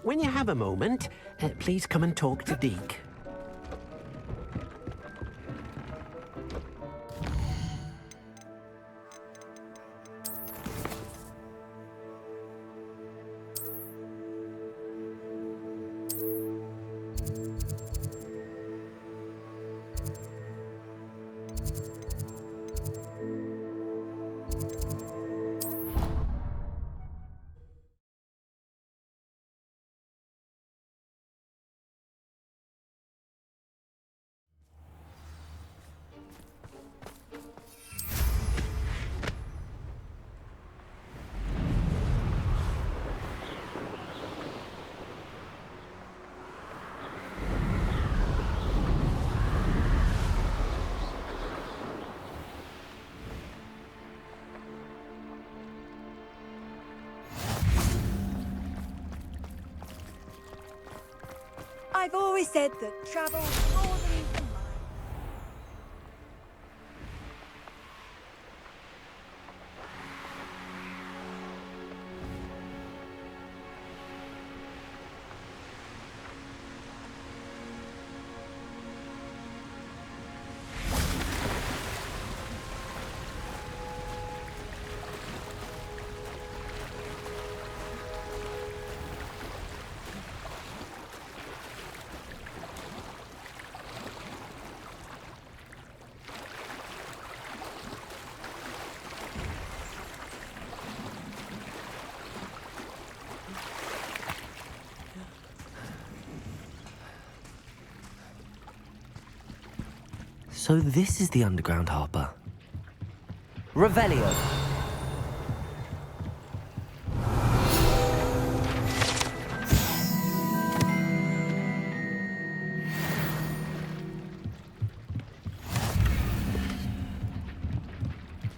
when you have a moment, please come and talk to Deke. I've always said that travel broadens the mind. So this is the underground harbour. Revelio.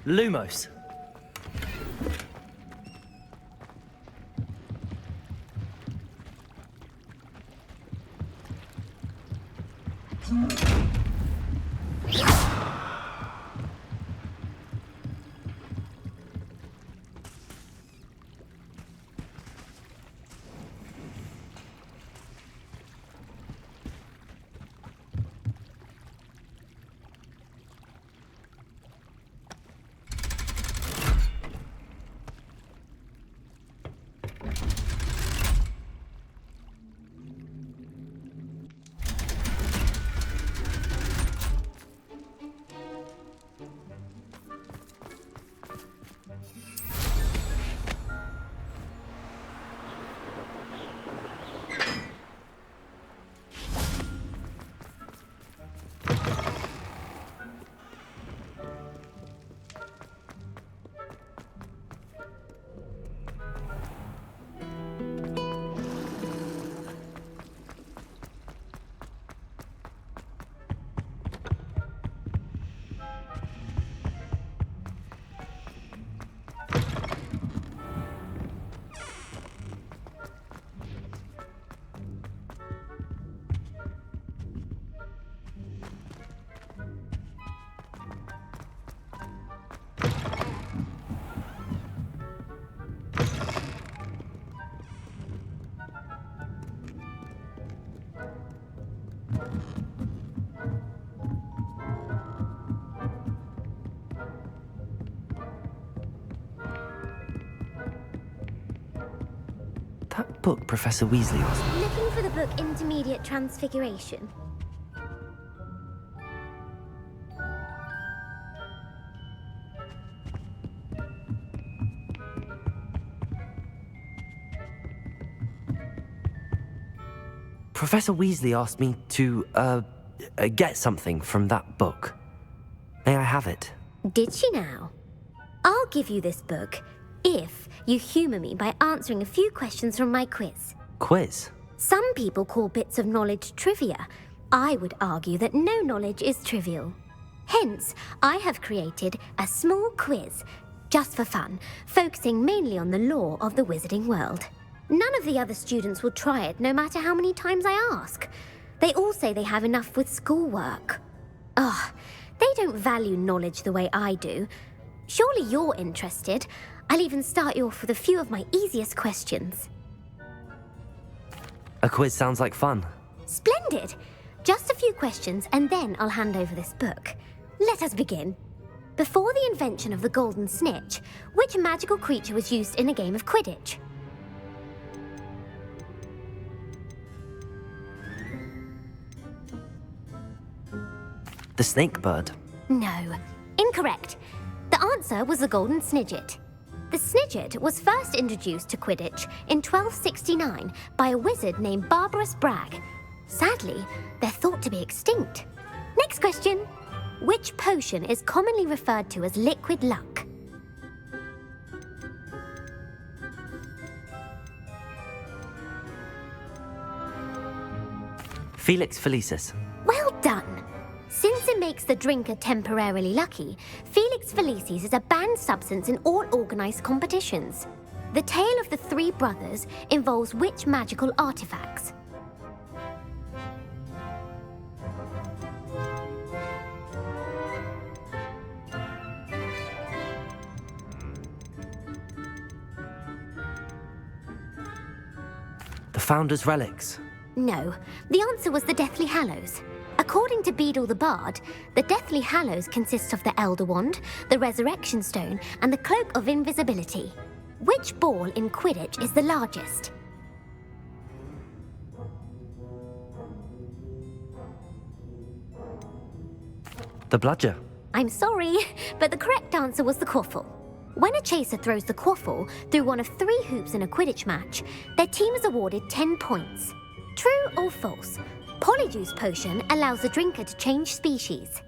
Lumos. That book Professor Weasley asked me. Looking for the book Intermediate Transfiguration? Professor Weasley asked me to, get something from that book. May I have it? Did she now? I'll give you this book if you humour me by answering a few questions from my quiz. Quiz? Some people call bits of knowledge trivia. I would argue that no knowledge is trivial. Hence, I have created a small quiz, just for fun, focusing mainly on the lore of the wizarding world. None of the other students will try it, no matter how many times I ask. They all say they have enough with schoolwork. Ugh, they don't value knowledge the way I do. Surely you're interested. I'll even start you off with a few of my easiest questions. A quiz sounds like fun. Splendid! Just a few questions and then I'll hand over this book. Let us begin. Before the invention of the golden snitch, which magical creature was used in a game of Quidditch? The snake bird. No, incorrect. The answer was the golden snidget. The snidget was first introduced to Quidditch in 1269 by a wizard named Barbarous Bragg. Sadly, they're thought to be extinct. Next question. Which potion is commonly referred to as liquid luck? Felix Felicis. Well done. Since it makes the drinker temporarily lucky, Felix Felicis is a banned substance in all organized competitions. The tale of the three brothers involves which magical artifacts? The Founder's Relics. No, the answer was the Deathly Hallows. According to Beadle the Bard, the Deathly Hallows consists of the Elder Wand, the Resurrection Stone, and the Cloak of Invisibility. Which ball in Quidditch is the largest? The Bludger. I'm sorry, but the correct answer was the Quaffle. When a chaser throws the Quaffle through one of 3 hoops in a Quidditch match, their team is awarded 10 points. True or false? Polyjuice Potion allows the drinker to change species.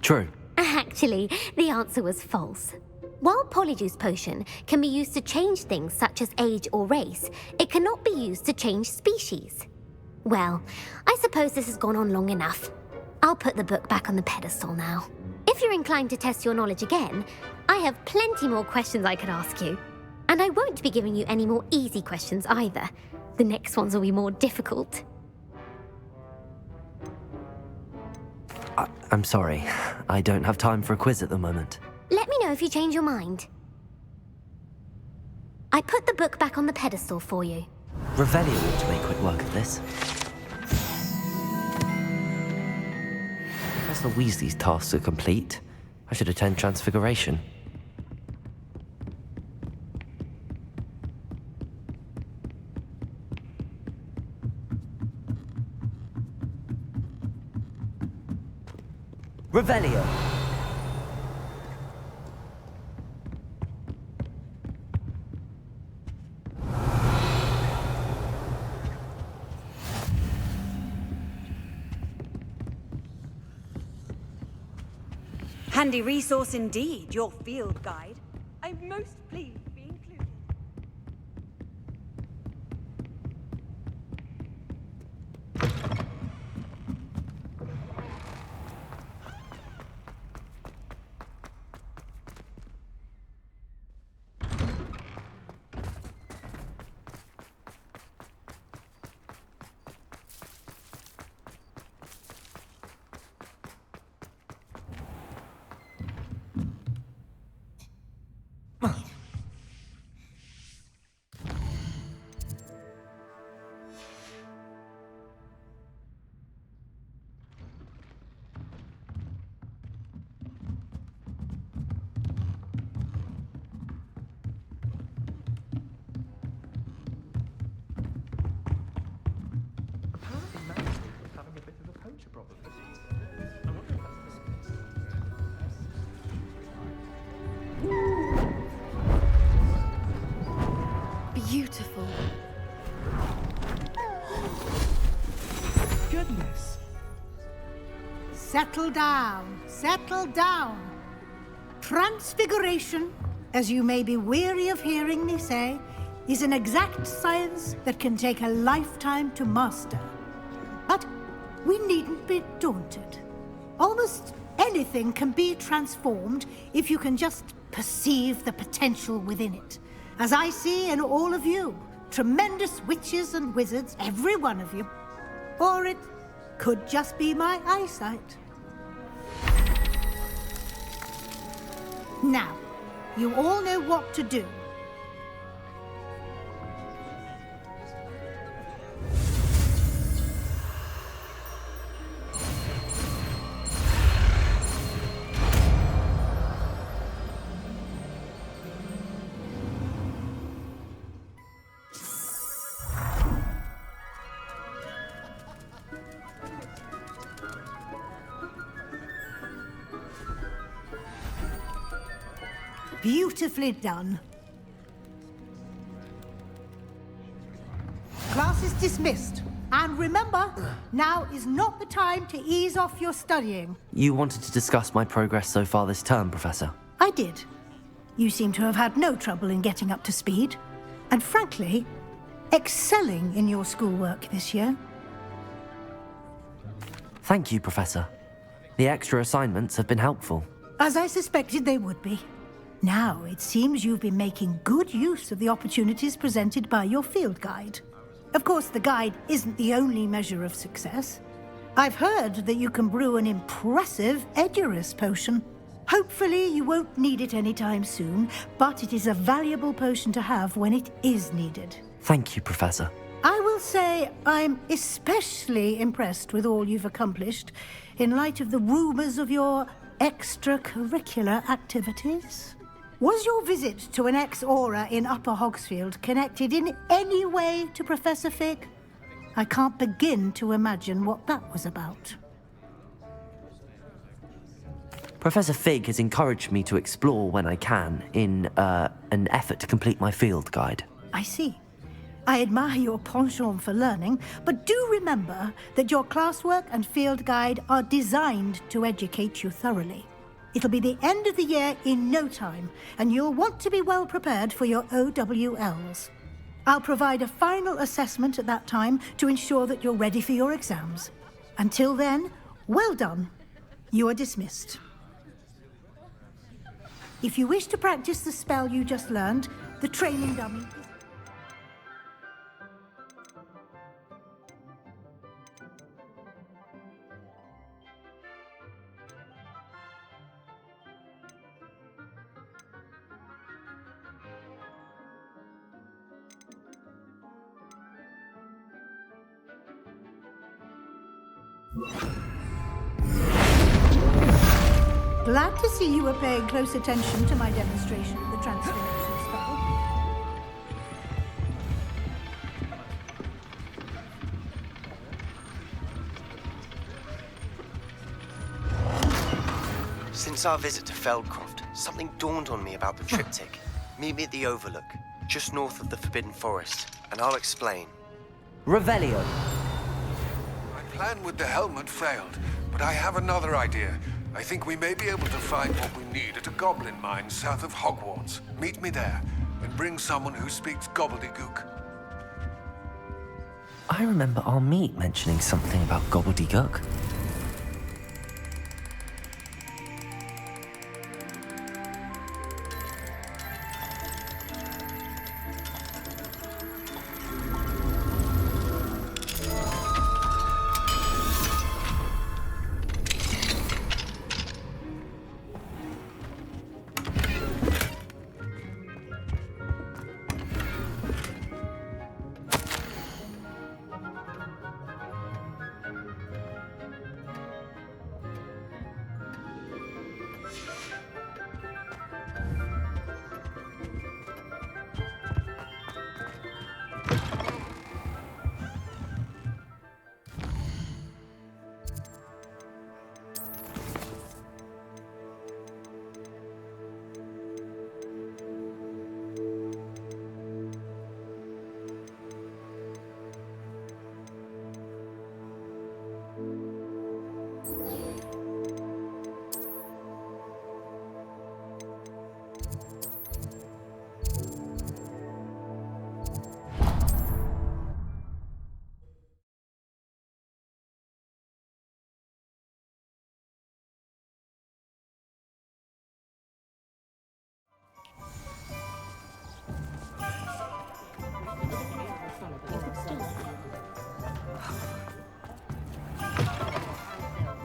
True. Actually, the answer was false. While Polyjuice Potion can be used to change things such as age or race, it cannot be used to change species. Well, I suppose this has gone on long enough. I'll put the book back on the pedestal now. If you're inclined to test your knowledge again, I have plenty more questions I could ask you. And I won't be giving you any more easy questions either. The next ones will be more difficult. I'm sorry. I don't have time for a quiz at the moment. Let me know if you change your mind. I put the book back on the pedestal for you. Revelio ought to make quick work of this. Professor Weasley's tasks are complete. I should attend Transfiguration. Revelio! Handy resource indeed, your field guide. I'm most pleased to be included. Beautiful. Goodness. Settle down, settle down. Transfiguration, as you may be weary of hearing me say, is an exact science that can take a lifetime to master. But we needn't be daunted. Almost anything can be transformed if you can just perceive the potential within it. As I see in all of you, tremendous witches and wizards, every one of you. Or it could just be my eyesight. Now, you all know what to do. Beautifully done. Class is dismissed. And remember, now is not the time to ease off your studying. You wanted to discuss my progress so far this term, Professor. I did. You seem to have had no trouble in getting up to speed. And frankly, excelling in your schoolwork this year. Thank you, Professor. The extra assignments have been helpful. As I suspected they would be. Now, it seems you've been making good use of the opportunities presented by your field guide. Of course, the guide isn't the only measure of success. I've heard that you can brew an impressive Edurus potion. Hopefully, you won't need it anytime soon, but it is a valuable potion to have when it is needed. Thank you, Professor. I will say I'm especially impressed with all you've accomplished in light of the rumors of your extracurricular activities. Was your visit to an ex-aura in Upper Hogsfield connected in any way to Professor Fig? I can't begin to imagine what that was about. Professor Fig has encouraged me to explore when I can in an effort to complete my field guide. I see. I admire your penchant for learning, but do remember that your classwork and field guide are designed to educate you thoroughly. It'll be the end of the year in no time, and you'll want to be well prepared for your OWLs. I'll provide a final assessment at that time to ensure that you're ready for your exams. Until then, well done. You are dismissed. If you wish to practice the spell you just learned, the training dummy is... Glad to see you were paying close attention to my demonstration of the transformation spell. Since our visit to Feldcroft, something dawned on me about the triptych. Meet me at the Overlook, just north of the Forbidden Forest, and I'll explain. Revelio. My plan with the helmet failed, but I have another idea. I think we may be able to find what we need at a goblin mine south of Hogwarts. Meet me there, and bring someone who speaks gobbledygook. I remember our meet mentioning something about gobbledygook.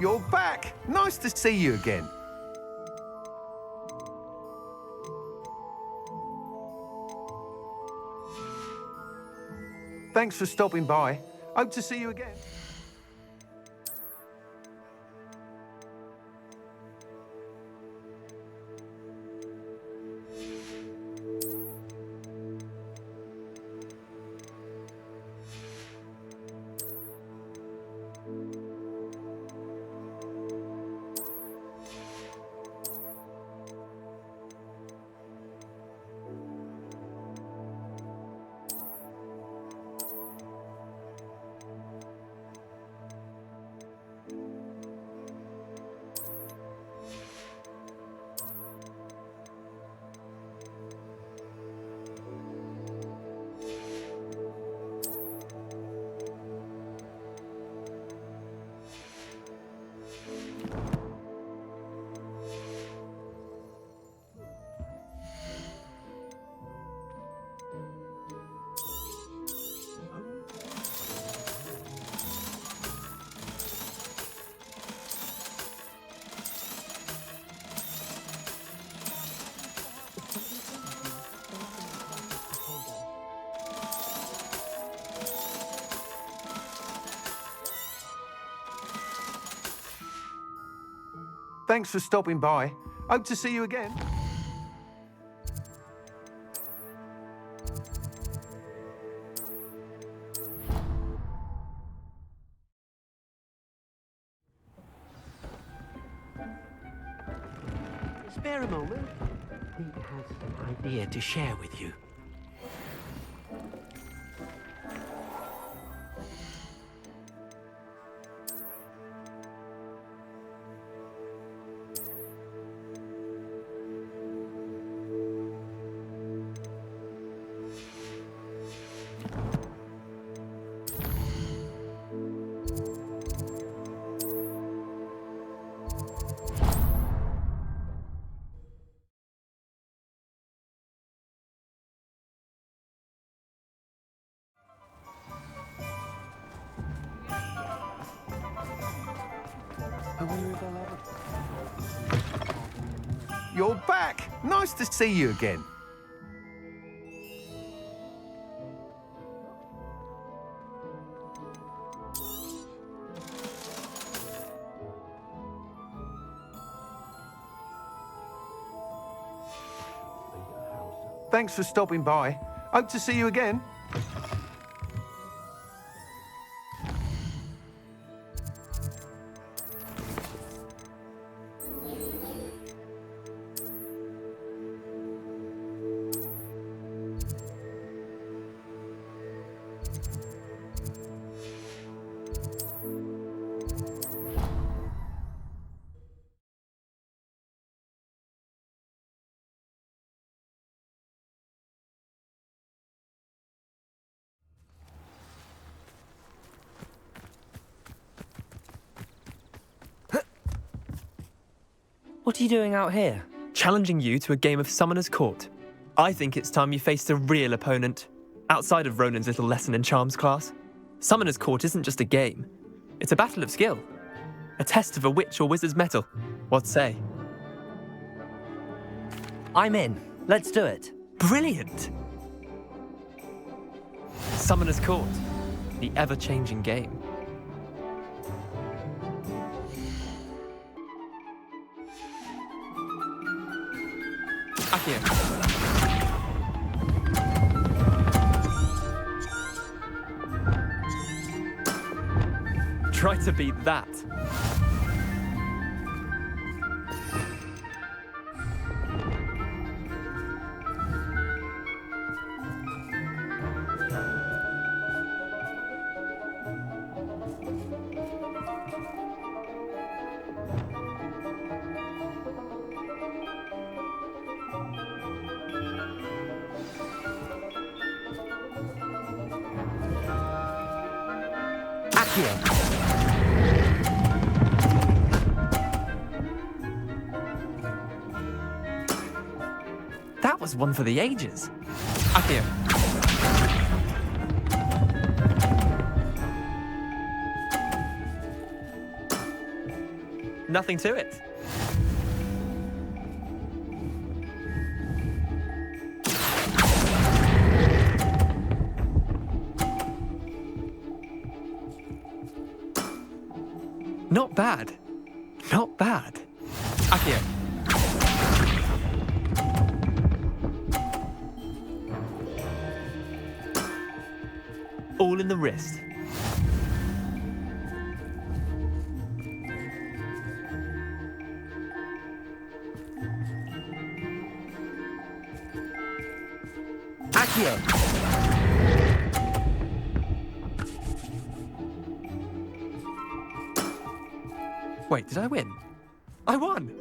You're back! Nice to see you again. Thanks for stopping by. Hope to see you again. Thanks for stopping by. Hope to see you again. Spare a moment. He has an idea to share with you. You're back! Nice to see you again. Thanks for stopping by. Hope to see you again. What are you doing out here? Challenging you to a game of Summoner's Court. I think it's time you faced a real opponent, outside of Ronan's little lesson in charms class. Summoner's Court isn't just a game. It's a battle of skill. A test of a witch or wizard's mettle. What say? I'm in. Let's do it. Brilliant! Summoner's Court. The ever-changing game. Akio. Try to beat that. That was one for the ages. Akio. Nothing to it. Not bad. Not bad. Akio. All in the wrist. Akio! Wait, did I win? I won!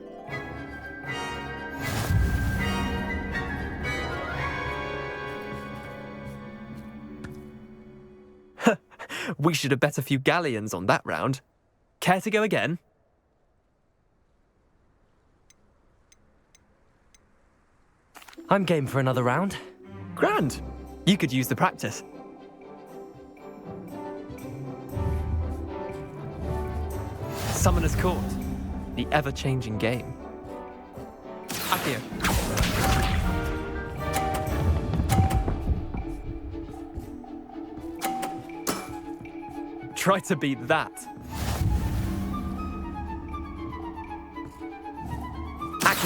We should have bet a few galleons on that round. Care to go again? I'm game for another round. Grand! You could use the practice. Summoner's Court. The ever-changing game. Akio. Try to beat that.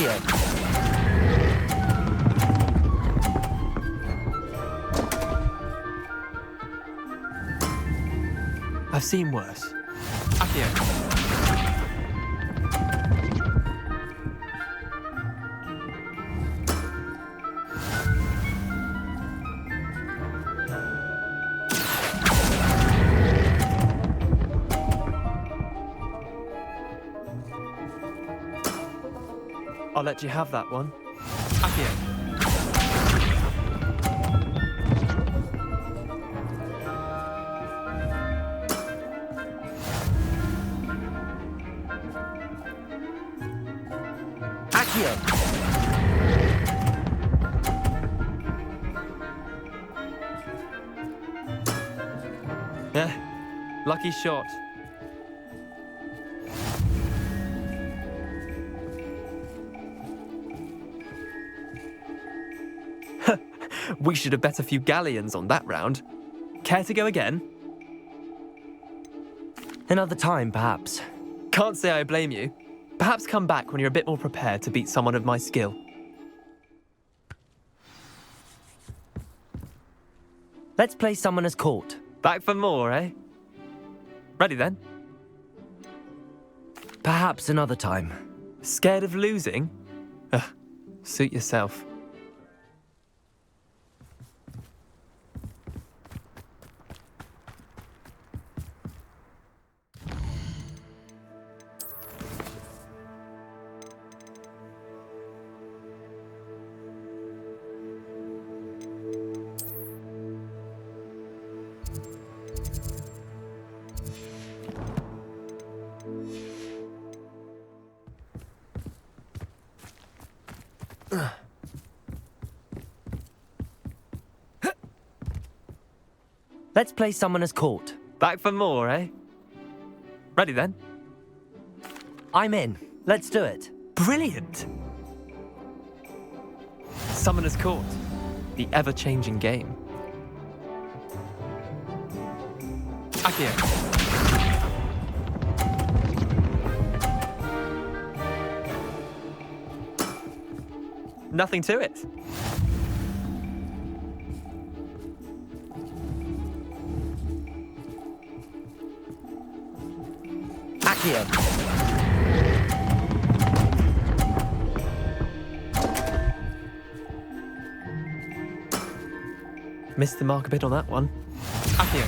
Accio. I've seen worse. Accio. I'll let you have that one. Accio. Lucky shot. We should have bet a few galleons on that round. Care to go again? Another time, perhaps. Can't say I blame you. Perhaps come back when you're a bit more prepared to beat someone of my skill. Let's play Summoner's Court. Back for more, eh? Ready then? Perhaps another time. Scared of losing? Ugh, suit yourself. Let's play Summoner's Court. Back for more, eh? Ready then? I'm in. Let's do it. Brilliant! Summoner's Court, the ever-changing game. Accio. Nothing to it. Accio. Missed the mark a bit on that one. Accio.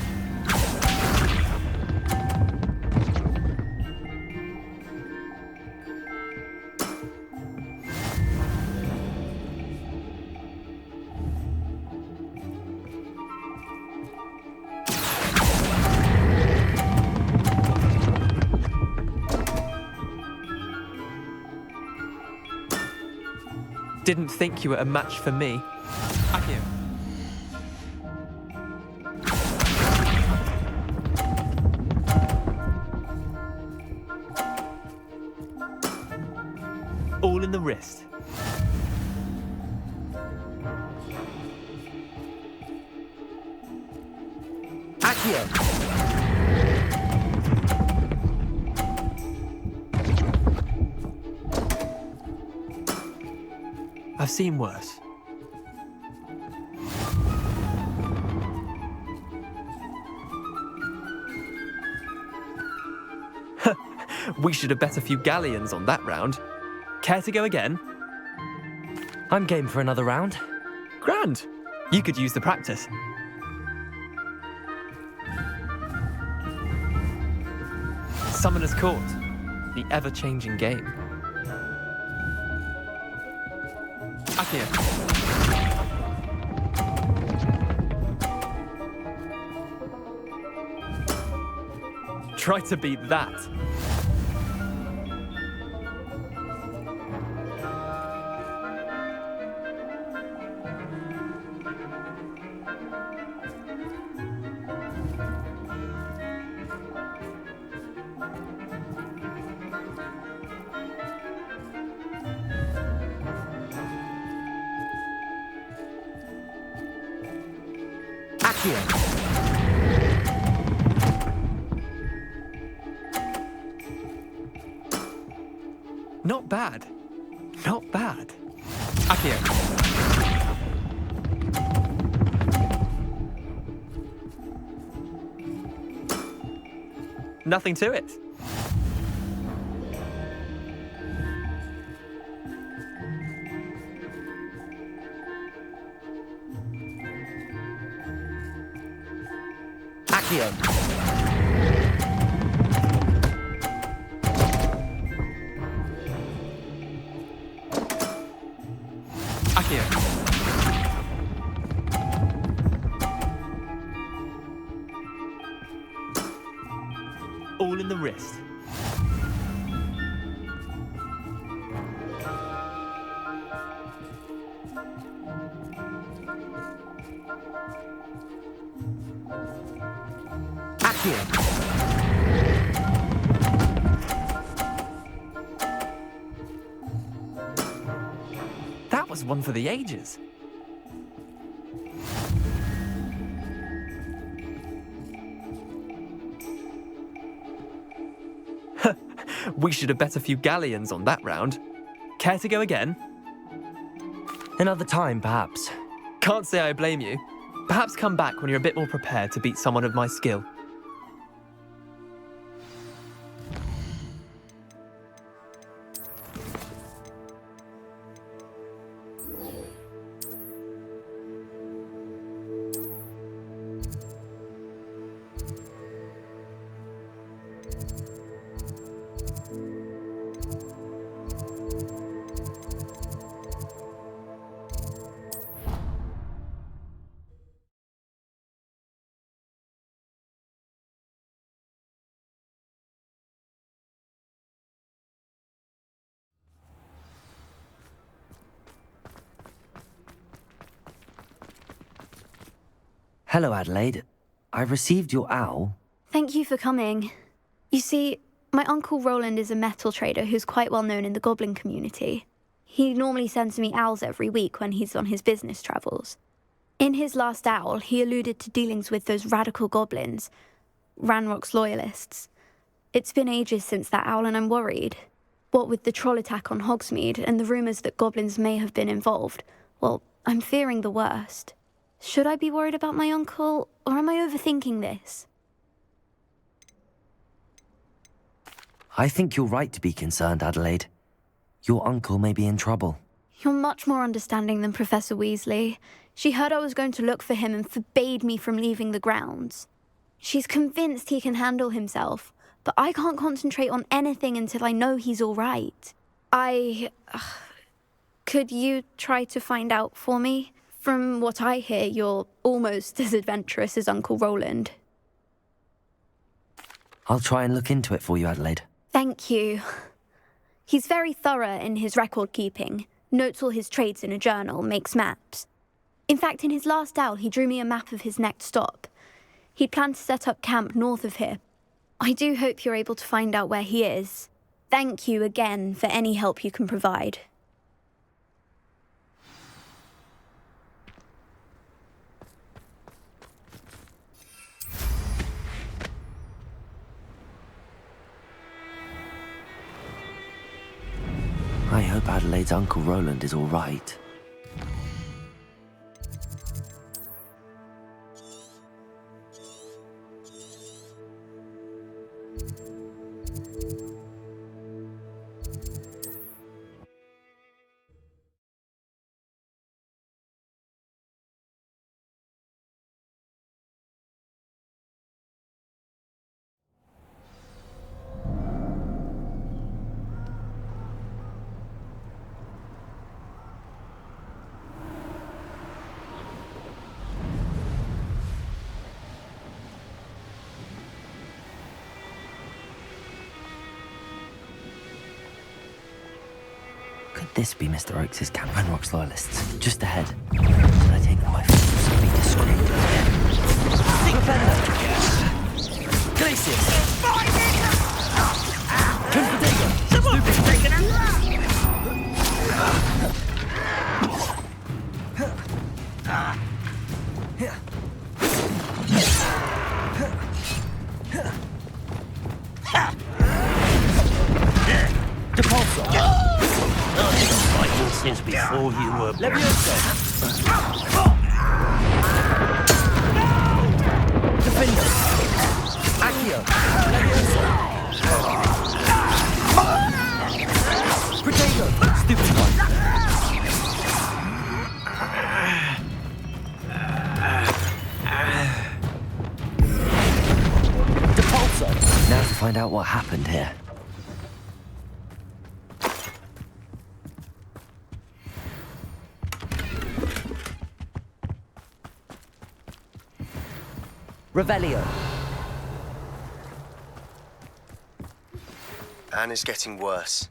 Didn't think you were a match for me. Accio. All in the wrist. Accio. I've seen worse. We should have bet a few galleons on that round. Care to go again? I'm game for another round. Grand. You could use the practice. Summoner's Court, the ever-changing game. Accio. Try to beat that. Not bad. Not bad. Accio. Nothing to it. Accio. Accio. All in the wrist. Accio. That was one for the ages. We should have bet a few galleons on that round. Care to go again? Another time, perhaps. Can't say I blame you. Perhaps come back when you're a bit more prepared to beat someone of my skill. Hello, Adelaide. I received your owl. Thank you for coming. You see, my uncle Roland is a metal trader who's quite well known in the goblin community. He normally sends me owls every week when he's on his business travels. In his last owl, he alluded to dealings with those radical goblins, Ranrock's loyalists. It's been ages since that owl and I'm worried. What with the troll attack on Hogsmeade and the rumours that goblins may have been involved, well, I'm fearing the worst. Should I be worried about my uncle, or am I overthinking this? I think you're right to be concerned, Adelaide. Your uncle may be in trouble. You're much more understanding than Professor Weasley. She heard I was going to look for him and forbade me from leaving the grounds. She's convinced he can handle himself, but I can't concentrate on anything until I know he's all right. Could you try to find out for me? From what I hear, you're almost as adventurous as Uncle Roland. I'll try and look into it for you, Adelaide. Thank you. He's very thorough in his record keeping, notes all his trades in a journal, makes maps. In fact, in his last owl, he drew me a map of his next stop. He'd planned to set up camp north of here. I do hope you're able to find out where he is. Thank you again for any help you can provide. I hope Adelaide's Uncle Roland is all right. Could this be Mr. Oakes' camp? Ranrock's loyalists. Just ahead. Should I take them by force or be discreet? Defender! Glacius! Depulso! before you were born. Defender! Accio! Levioso! Protego! Stupid one! Depulso! Now to find out what happened here. Revelio. Anne is getting worse.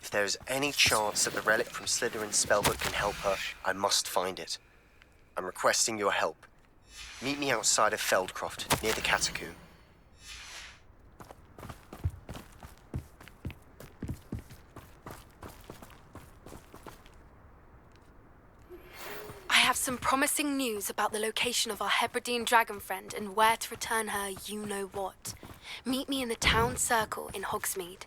If there is any chance that the relic from Slytherin's spellbook can help her, I must find it. I'm requesting your help. Meet me outside of Feldcroft, near the catacomb. I have some promising news about the location of our Hebridean dragon friend and where to return her you-know-what. Meet me in the town circle in Hogsmeade.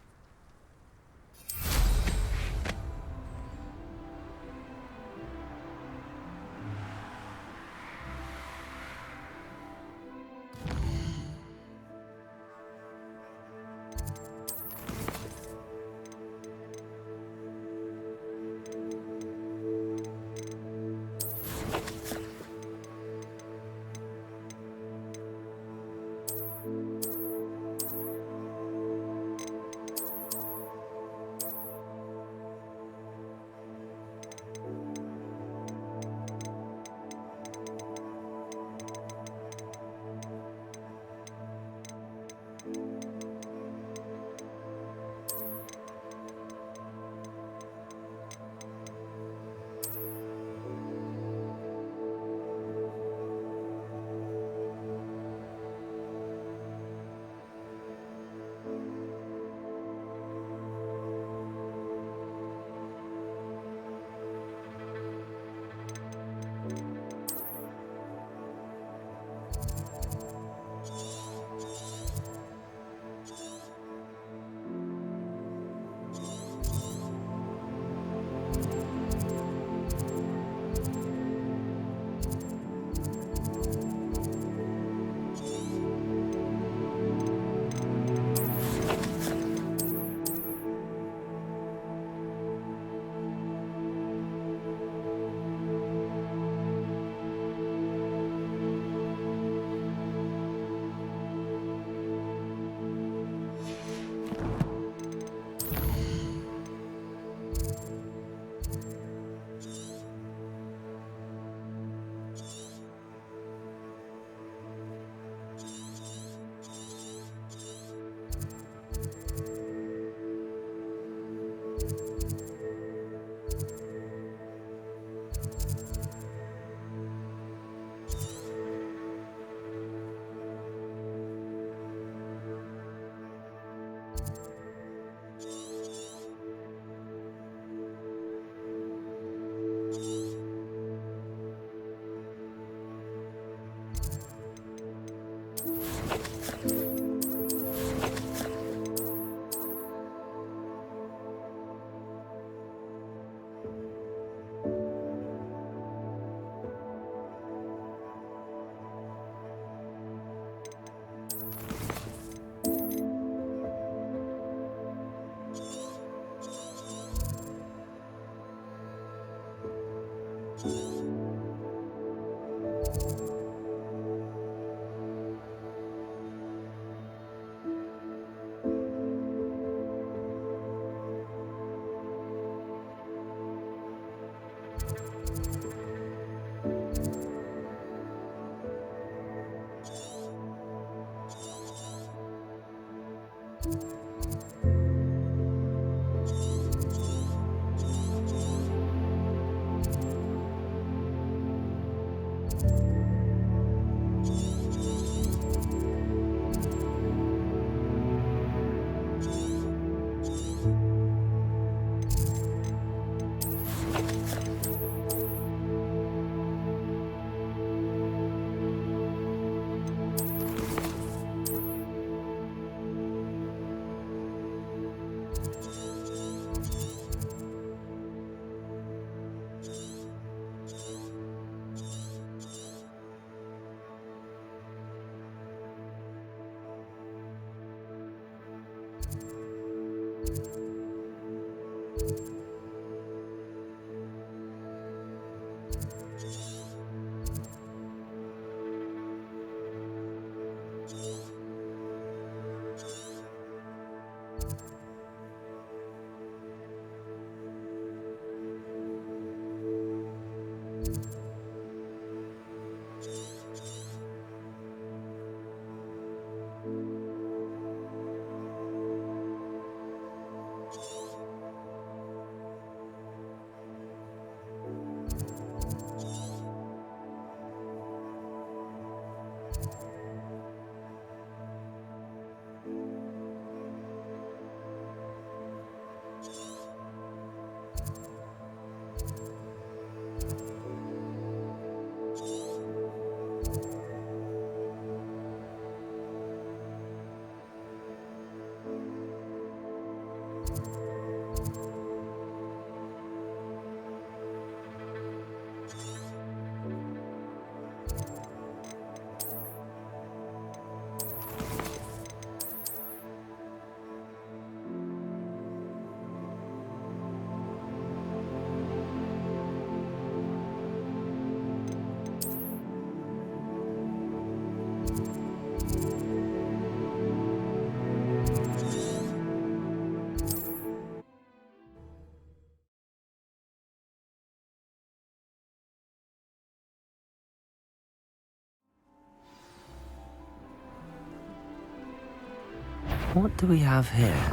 What do we have here?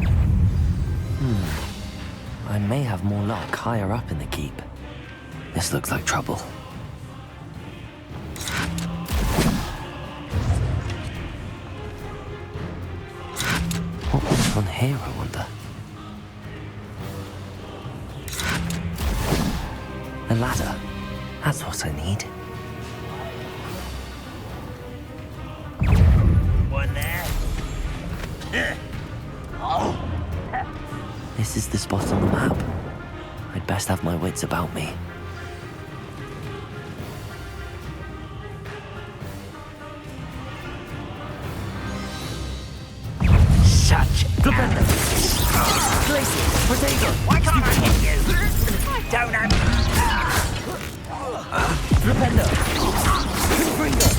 I may have more luck higher up in the keep. This looks like trouble. What was on here, I wonder? A ladder. That's what I need. One there. This is the spot on the map. I'd best have my wits about me. Such Flipendo. Glacier, potato. Why can't I hit you? I don't have... Flipendo. Finger.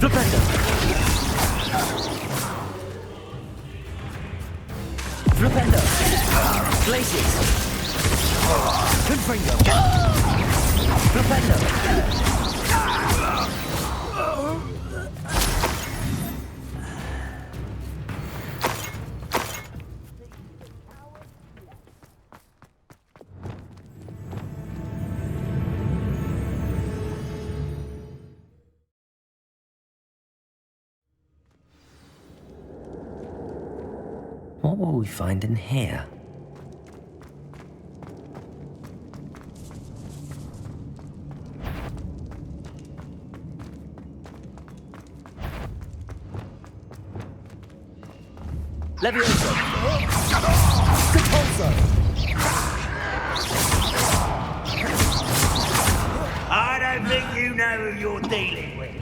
Flipendo. Flipendo. Glaciers. Confringo. Flipendo. What will we find in here? Levioso. Compulso. I don't think you know who you're dealing with.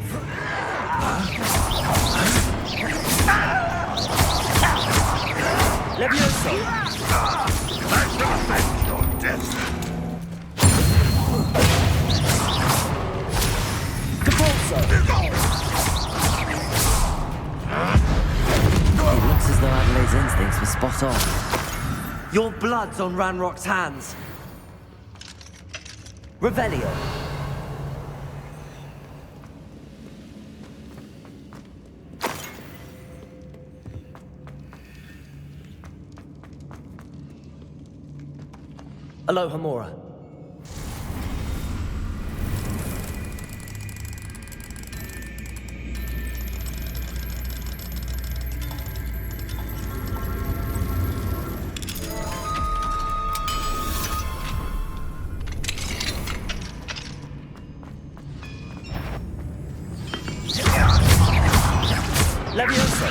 Levioso. I shall avenge your death. Compulso. It looks as though Adelaide's instincts were spot on. Your blood's on Ranrock's hands. Revelio. Alohomora. Levioso.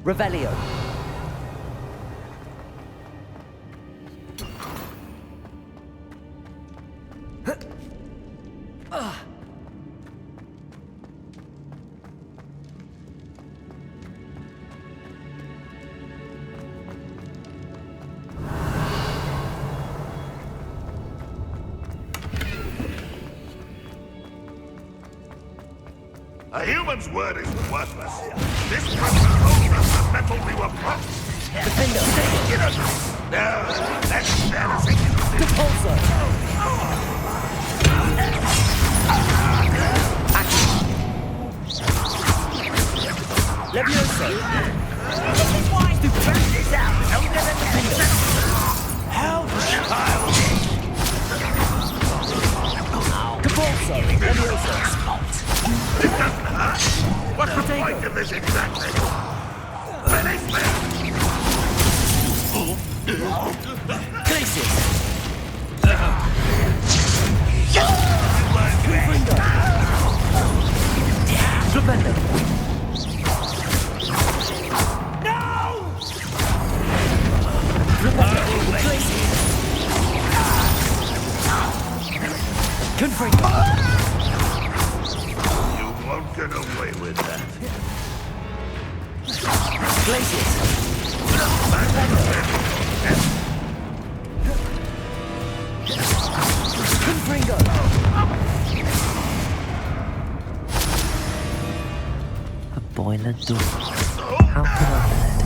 Revelio. A human's word is worthless. This person told us the metal we were promised. Defender. No, that's embarrassing. Compulso. Action. Levioso. This is why to back this out. Elder than the finger. How childish. Compulso. Levioso. It doesn't hurt. What's the point of this exactly? Finish me! Glaciers. Flipendo. No! Flipendo. Glaciers. Confringo. Won't get away with that. Glaciers. Confringo. boiler door. How can I let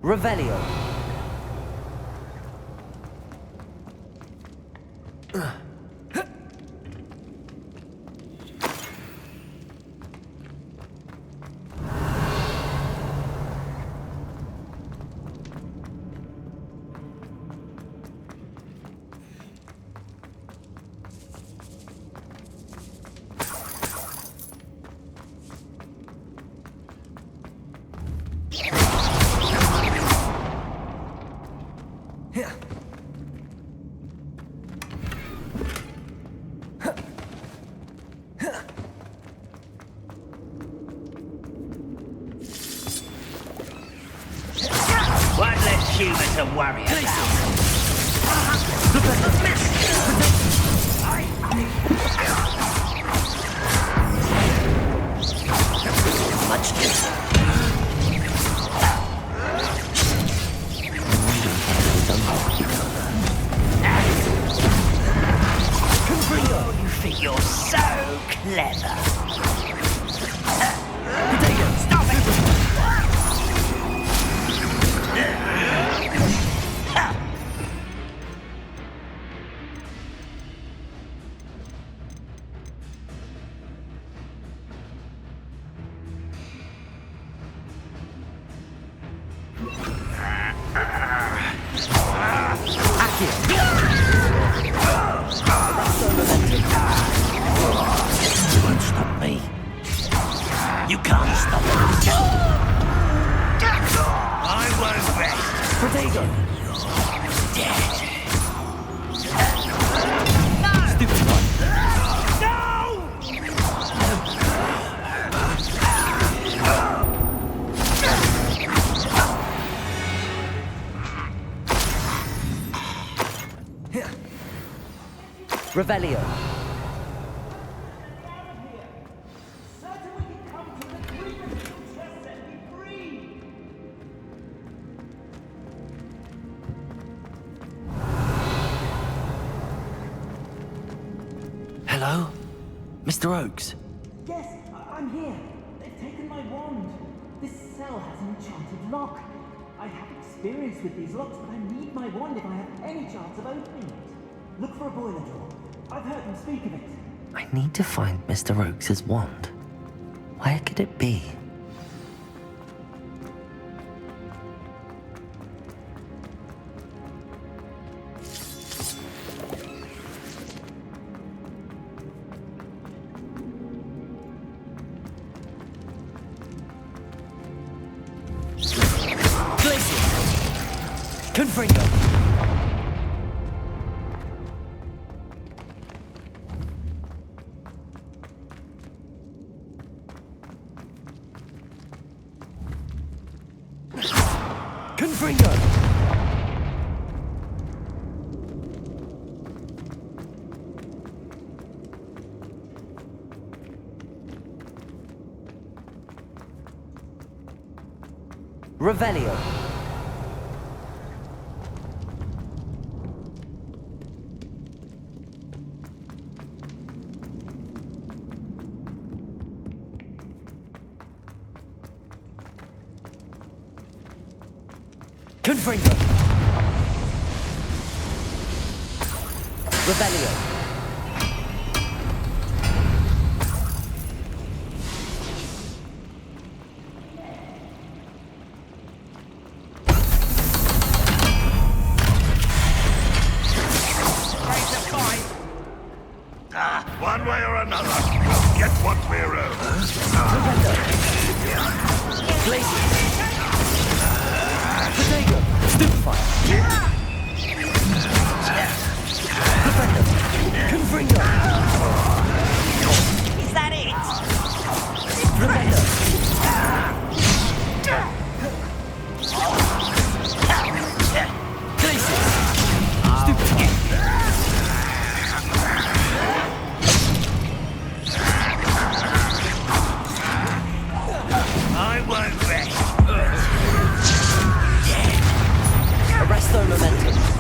Revelio. One less human to worry about. Much different. Oh, you think you're so clever. Potato, stop it! You won't stop me. You can't stop me. I won't rest. Protego! Dead. Stupid one. Revelio. Hello? Mr. Oakes? Yes, I'm here. They've taken my wand. This cell has an enchanted lock. I have experience with these locks, but I need my wand if I have any chance of opening it. Look for a boiler door. I've heard them speak of it. I need to find Mr. Oakes' wand. Where could it be? Confringo! Confringo! Revelio! Confringo! Revelio! One way or another, we'll get what we're owed. Potato! Stupefy! Defender!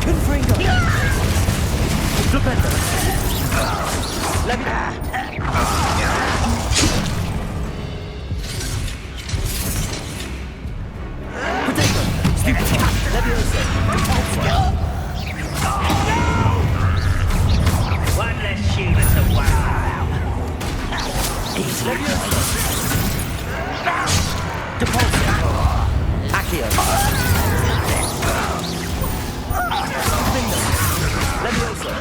Confringo! Flipendo! Potato! Stupid! Leviosa! One less human to worry about. Leviosa! Depulso! Accio! Finger! Leviosa!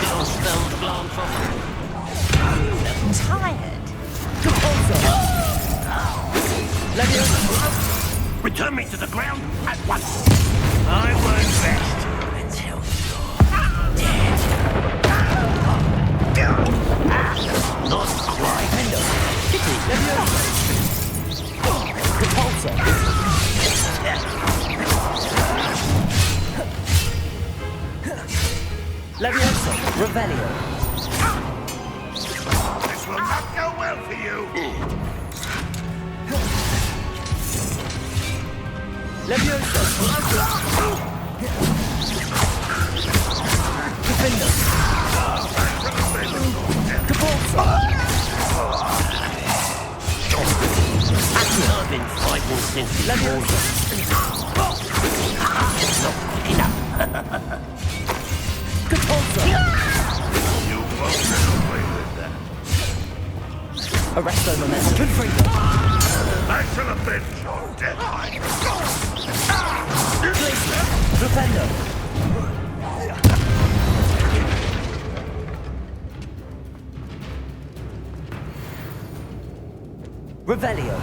Your spell's blown from Tired! Depulso! Leviosa! Return me to the ground at once. I won't rest until you're dead. Not quite. Fender! Kitty! Leviosa! Depulso! Leviosa! Revelio! This will not go well for you. Leviosa! Defender! Depulso! I've been fighting since Leviosa! not enough. Depulso! You won't get away with that. Arresto Momentum! Confringo! I shall avenge your death. Defender! Revelio!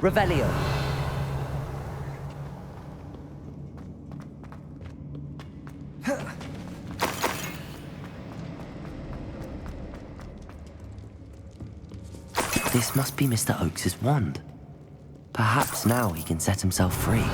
Revelio! This must be Mr. Oakes's wand. Perhaps now he can set himself free.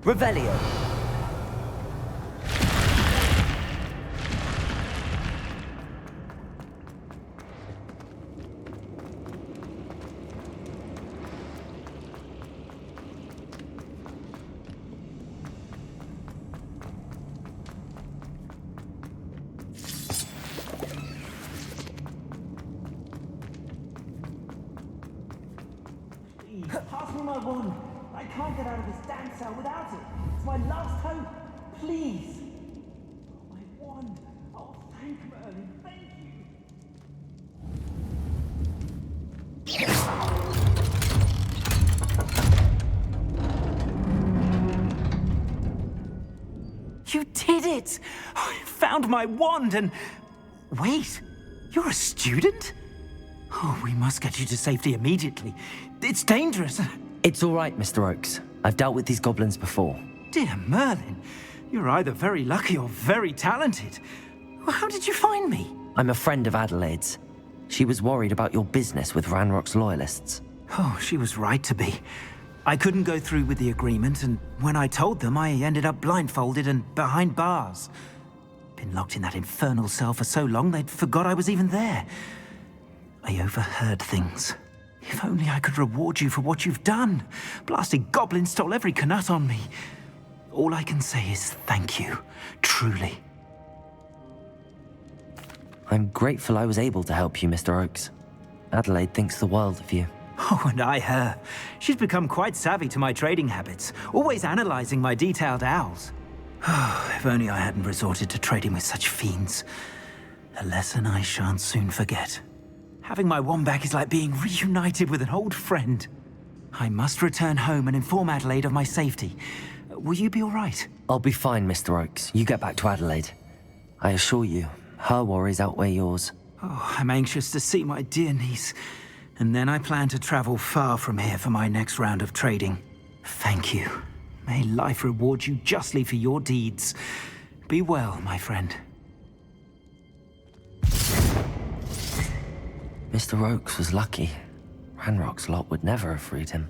Revelio! Please, pass me my wand. I can't get out of this damn cell without it. It's my last hope. Please. My wand. Oh, thank Merlin. Thank you. You did it! I found my wand and... Wait, you're a student? Oh, we must get you to safety immediately. It's dangerous. It's all right, Mr. Oakes. I've dealt with these goblins before. Dear Merlin, you're either very lucky or very talented. How did you find me? I'm a friend of Adelaide's. She was worried about your business with Ranrock's loyalists. Oh, she was right to be. I couldn't go through with the agreement, and when I told them, I ended up blindfolded and behind bars. Been locked in that infernal cell for so long, they'd forgot I was even there. I overheard things. If only I could reward you for what you've done. Blasted goblins stole every Knut on me. All I can say is thank you, truly. I'm grateful I was able to help you, Mr. Oakes. Adelaide thinks the world of you. Oh, and I her. She's become quite savvy to my trading habits, always analyzing my detailed owls. If only I hadn't resorted to trading with such fiends. A lesson I shan't soon forget. Having my wand back is like being reunited with an old friend. I must return home and inform Adelaide of my safety. Will you be all right? I'll be fine, Mr. Oakes. You get back to Adelaide. I assure you, her worries outweigh yours. Oh, I'm anxious to see my dear niece. And then I plan to travel far from here for my next round of trading. Thank you. May life reward you justly for your deeds. Be well, my friend. Mr. Oakes was lucky. Ranrock's lot would never have freed him.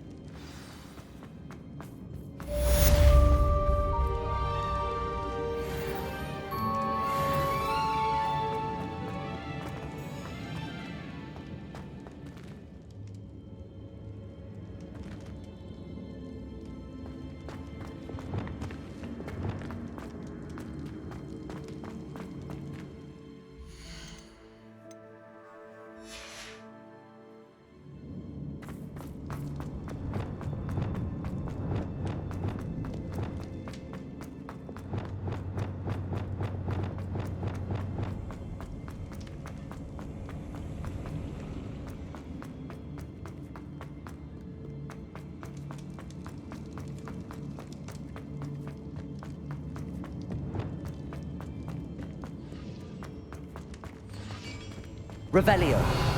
Revelio.